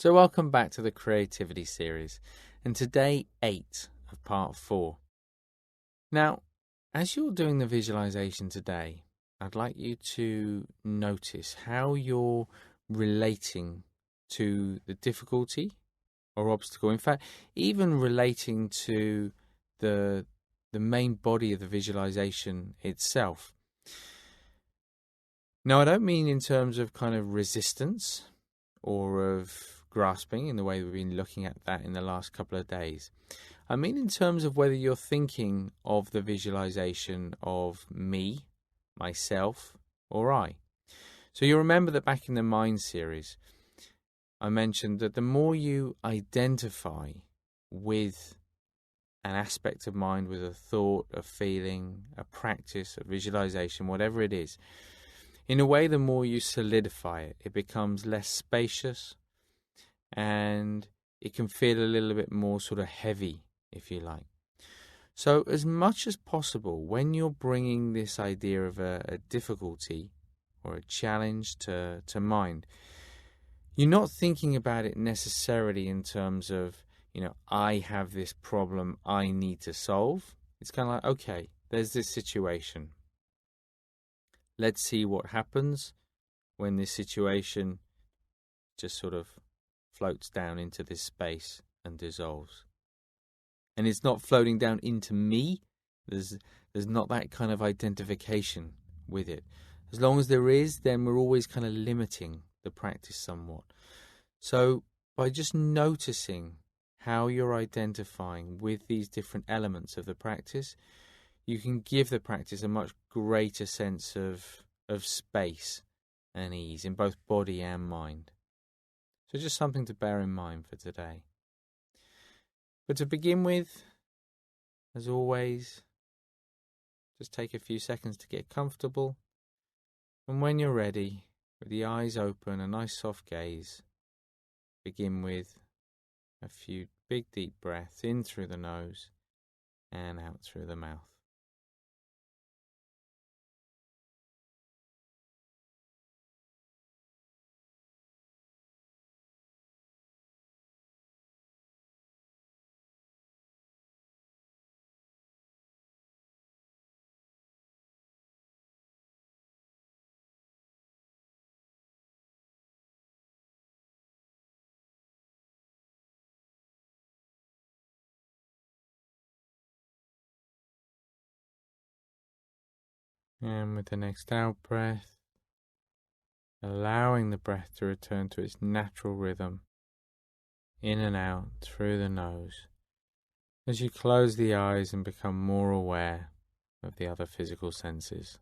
So welcome back to the Creativity Series, and today 8 of part 4. Now, as you're doing the visualization today, I'd like you to notice how you're relating to the difficulty or obstacle. In fact, even relating to the main body of the visualization itself. Now, I don't mean in terms of kind of resistance or of grasping in the way we've been looking at that in the last couple of days. I mean in terms of whether you're thinking of the visualization of me, myself, or I. So you remember that back in the Mind series, I mentioned that the more you identify with an aspect of mind, with a thought, a feeling, a practice, a visualization, whatever it is, in a way, the more you solidify it, it becomes less spacious and it can feel a little bit more sort of heavy, if you like. So as much as possible, when you're bringing this idea of a difficulty or a challenge to mind, you're not thinking about it necessarily in terms of, I have this problem I need to solve. It's kind of like, okay, there's this situation. Let's see what happens when this situation just sort of floats down into this space and dissolves. And it's not floating down into me. There's not that kind of identification with it. As long as there is, then we're always kind of limiting the practice somewhat. So by just noticing how you're identifying with these different elements of the practice, you can give the practice a much greater sense of space and ease in both body and mind. So just something to bear in mind for today. But to begin with, as always, just take a few seconds to get comfortable. And when you're ready, with the eyes open, a nice soft gaze, begin with a few big deep breaths in through the nose and out through the mouth. And with the next out breath, allowing the breath to return to its natural rhythm, in and out through the nose, as you close the eyes and become more aware of the other physical senses.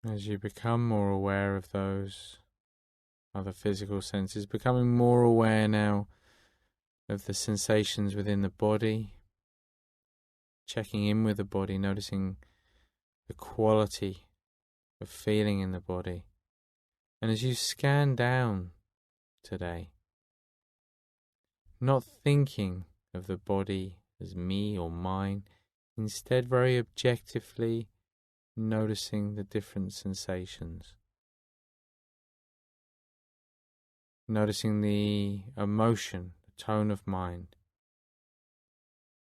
As you become more aware of those other physical senses, becoming more aware now of the sensations within the body, checking in with the body, noticing the quality of feeling in the body. And as you scan down today, not thinking of the body as me or mine, instead very objectively noticing the different sensations. Noticing the emotion, the tone of mind.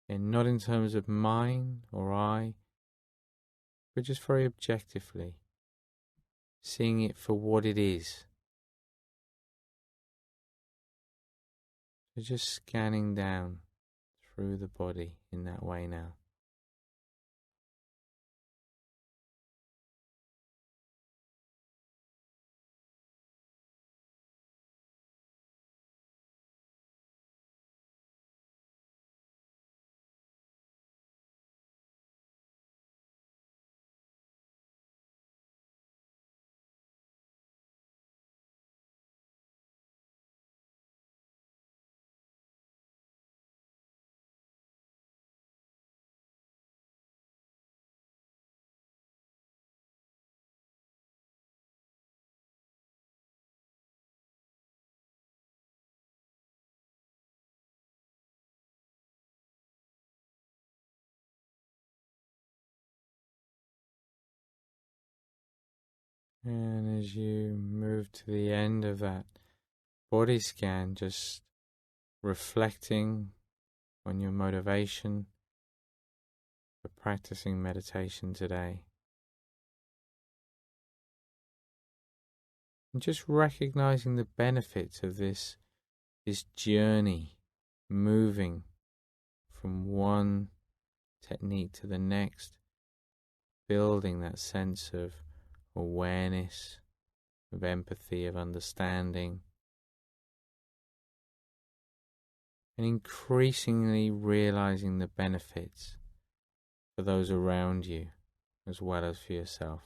And not in terms of mine or I, but just very objectively. Seeing it for what it is. So just scanning down through the body in that way now. And as you move to the end of that body scan, just reflecting on your motivation for practicing meditation today. And just recognizing the benefits of this journey, moving from one technique to the next, building that sense of awareness, of empathy, of understanding, and increasingly realizing the benefits for those around you as well as for yourself.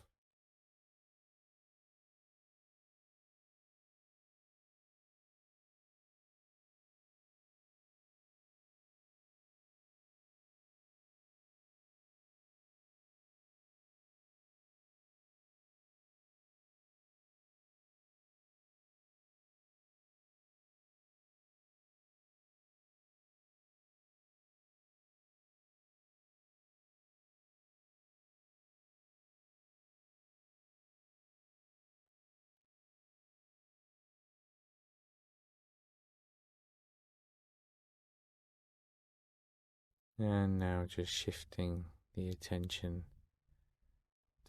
And now just shifting the attention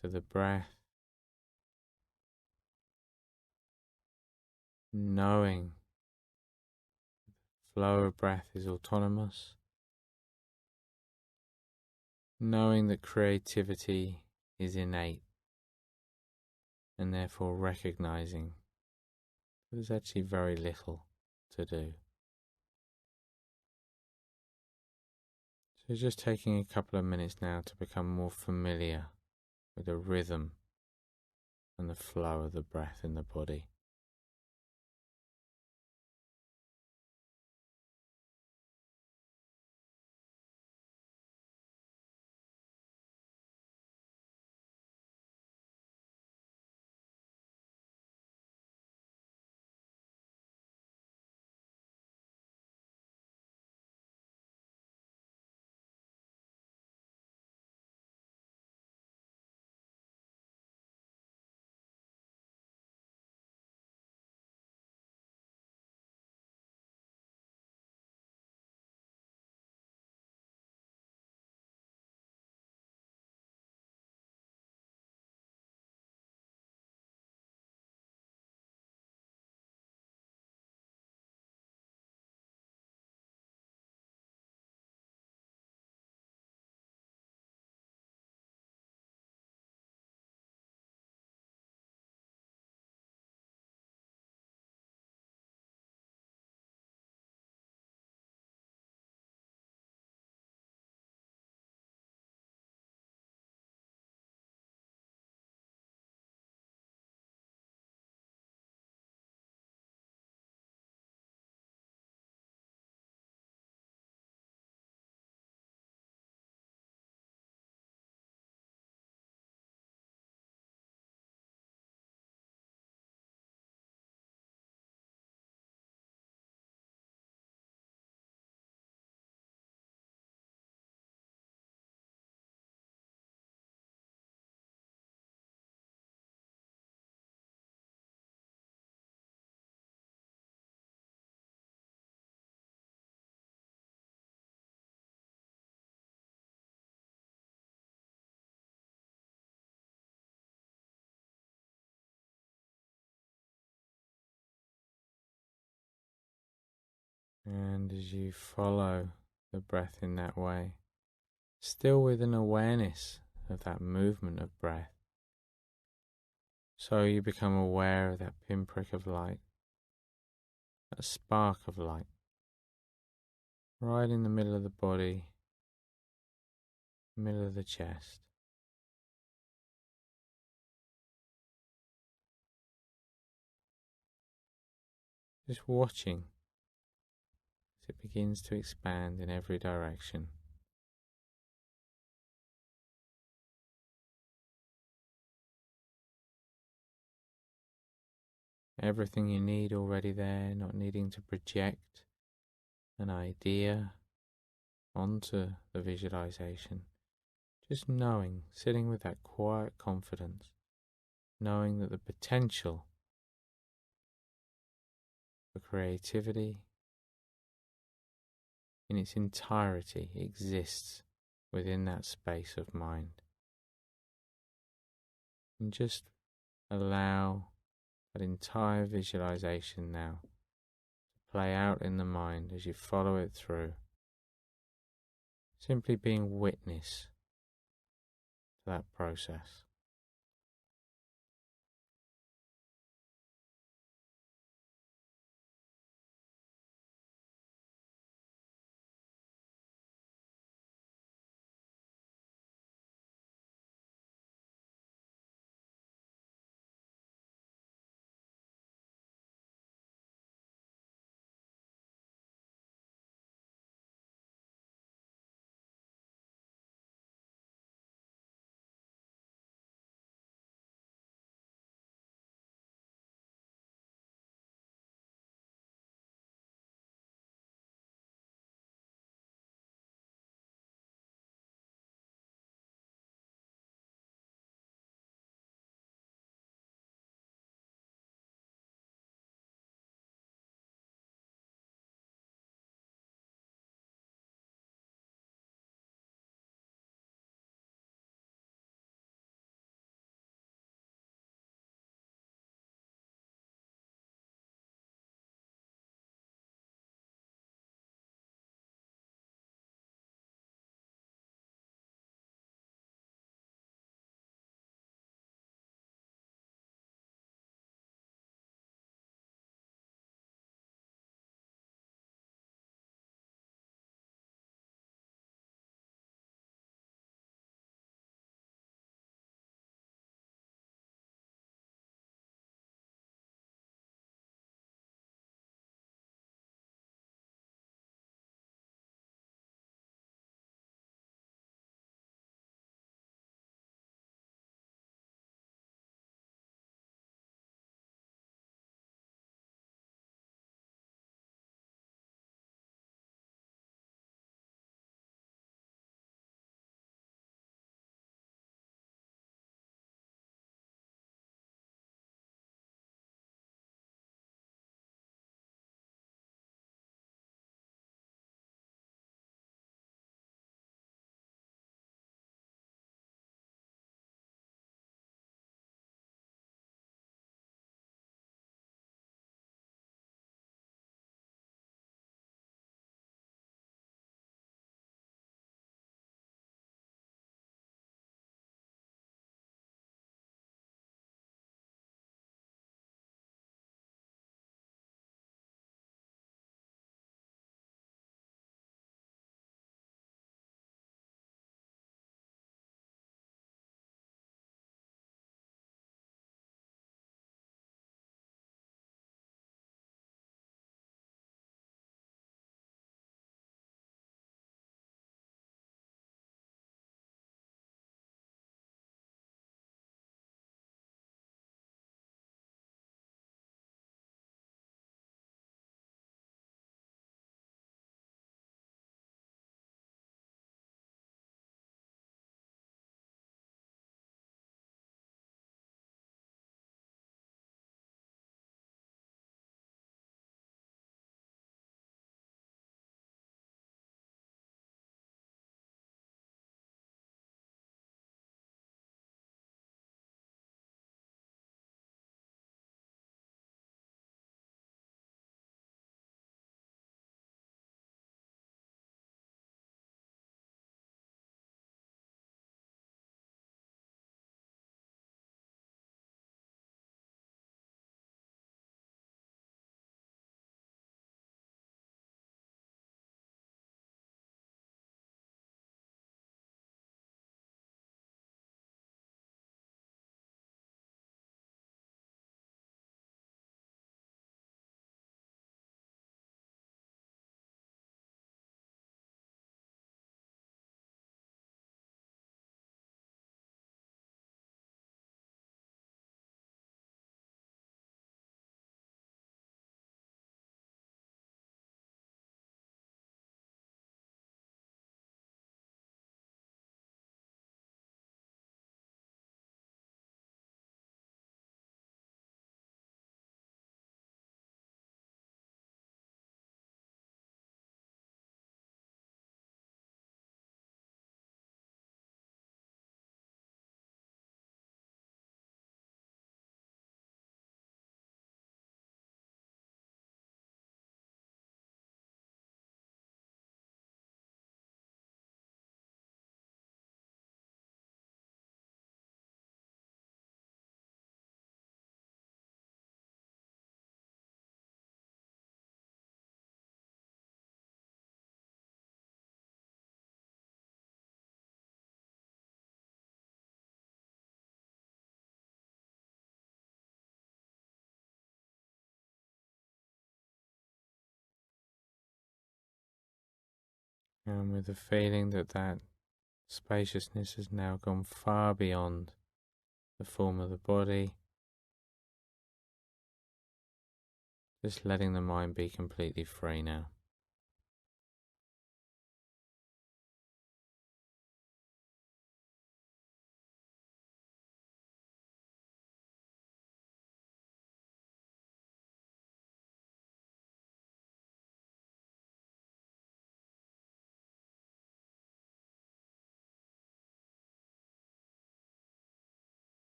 to the breath, knowing the flow of breath is autonomous, knowing that creativity is innate, and therefore recognizing there's actually very little to do. So just taking a couple of minutes now to become more familiar with the rhythm and the flow of the breath in the body. And as you follow the breath in that way, still with an awareness of that movement of breath, so you become aware of that pinprick of light, that spark of light, right in the middle of the body, middle of the chest. Just watching as it begins to expand in every direction. Everything you need already there, not needing to project an idea onto the visualization. Just knowing, sitting with that quiet confidence, knowing that the potential for creativity in its entirety exists within that space of mind. And just allow that entire visualization now to play out in the mind as you follow it through, simply being witness to that process. And with the feeling that that spaciousness has now gone far beyond the form of the body, just letting the mind be completely free now.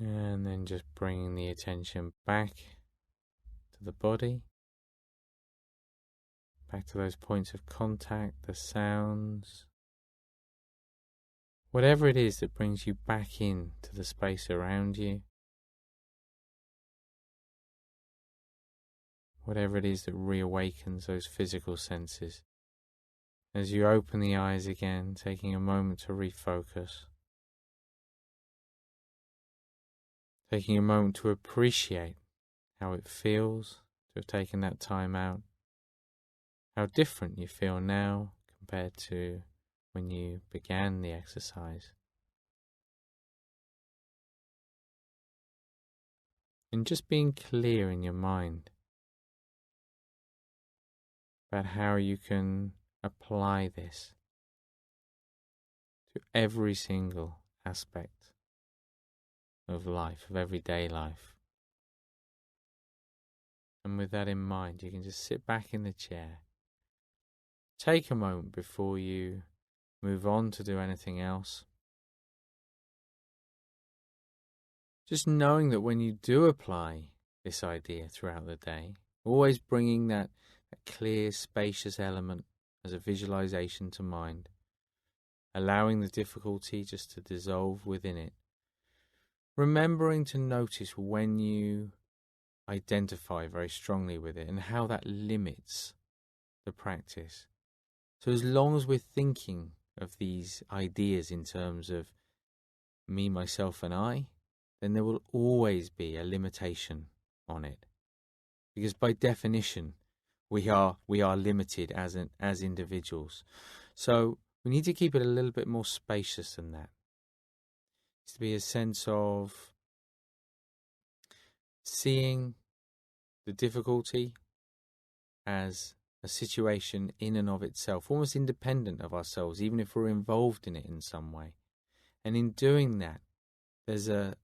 And then just bringing the attention back to the body, back to those points of contact, the sounds, whatever it is that brings you back into the space around you, whatever it is that reawakens those physical senses. As you open the eyes again, taking a moment to refocus, taking a moment to appreciate how it feels to have taken that time out, how different you feel now compared to when you began the exercise. And just being clear in your mind about how you can apply this to every single aspect of life, of everyday life. And with that in mind, you can just sit back in the chair. Take a moment before you move on to do anything else. Just knowing that when you do apply this idea throughout the day, always bringing that clear, spacious element as a visualization to mind, allowing the difficulty just to dissolve within it. Remembering to notice when you identify very strongly with it and how that limits the practice. So as long as we're thinking of these ideas in terms of me, myself, and I, then there will always be a limitation on it. Because by definition, we are limited as individuals. So we need to keep it a little bit more spacious than that. It's to be a sense of seeing the difficulty as a situation in and of itself, almost independent of ourselves, even if we're involved in it in some way. And in doing that, there's an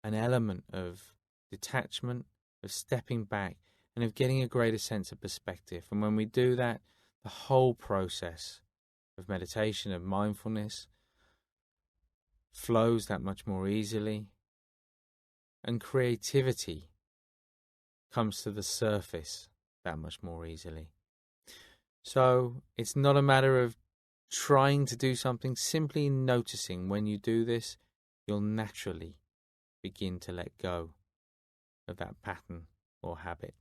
element of detachment, of stepping back, and of getting a greater sense of perspective. And when we do that, the whole process of meditation, of mindfulness, flows that much more easily, and creativity comes to the surface that much more easily. So it's not a matter of trying to do something, simply noticing when you do this, you'll naturally begin to let go of that pattern or habit.